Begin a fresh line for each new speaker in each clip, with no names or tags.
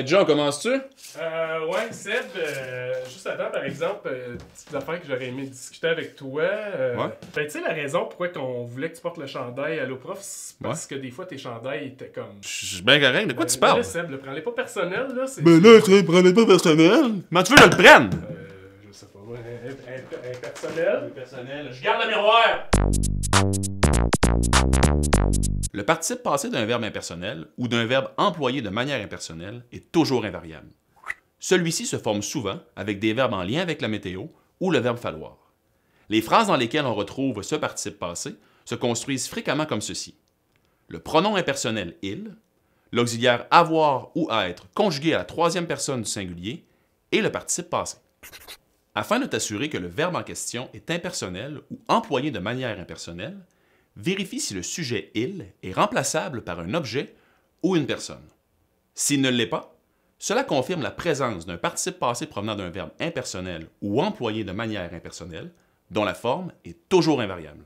John, commences-tu?
Ouais, Seb, juste avant, par exemple, petites affaires que j'aurais aimé discuter avec toi.
Ouais.
Ben, tu sais, la raison pourquoi qu'on voulait que tu portes le chandail à l'Oprof, c'est parce que des fois, tes chandails étaient comme...
Je suis bien correct. De quoi tu
Ben
parles?
là, Seb, prends-les pas personnel, là.
Ben là, tu prenais pas personnel. Comment tu veux que je le prenne?
Je sais pas, ouais, impersonnel. Personnel. Je garde le miroir!
Le participe passé d'un verbe impersonnel ou d'un verbe employé de manière impersonnelle est toujours invariable. Celui-ci se forme souvent avec des verbes en lien avec la météo ou le verbe falloir. Les phrases dans lesquelles on retrouve ce participe passé se construisent fréquemment comme ceci. Le pronom impersonnel « il », l'auxiliaire « avoir » ou « être » conjugué à la troisième personne du singulier et le participe passé. Afin de t'assurer que le verbe en question est impersonnel ou employé de manière impersonnelle, vérifie si le sujet « il » est remplaçable par un objet ou une personne. S'il ne l'est pas, cela confirme la présence d'un participe passé provenant d'un verbe impersonnel ou employé de manière impersonnelle, dont la forme est toujours invariable.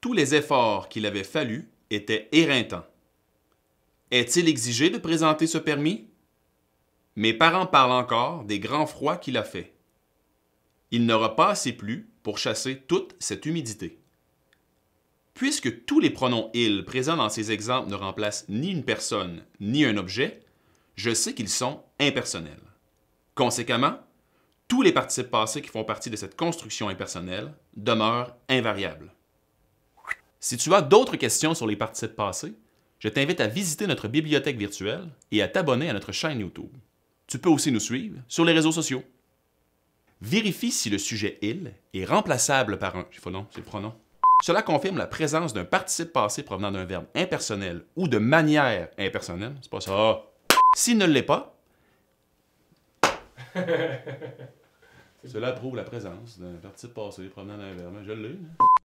Tous les efforts qu'il avait fallu étaient éreintants. Est-il exigé de présenter ce permis? Mes parents parlent encore des grands froids qu'il a fait. Il n'aura pas assez plu pour chasser toute cette humidité. Puisque tous les pronoms « il » présents dans ces exemples ne remplacent ni une personne ni un objet, je sais qu'ils sont impersonnels. Conséquemment, tous les participes passés qui font partie de cette construction impersonnelle demeurent invariables. Si tu as d'autres questions sur les participes passés, je t'invite à visiter notre bibliothèque virtuelle et à t'abonner à notre chaîne YouTube. Tu peux aussi nous suivre sur les réseaux sociaux. Vérifie si le sujet « il » est remplaçable par un... c'est le pronom. Cela confirme la présence d'un participe passé provenant d'un verbe impersonnel ou de manière impersonnelle. C'est pas ça. S'il ne l'est pas, cela prouve la présence d'un participe passé provenant d'un verbe. Je l'ai.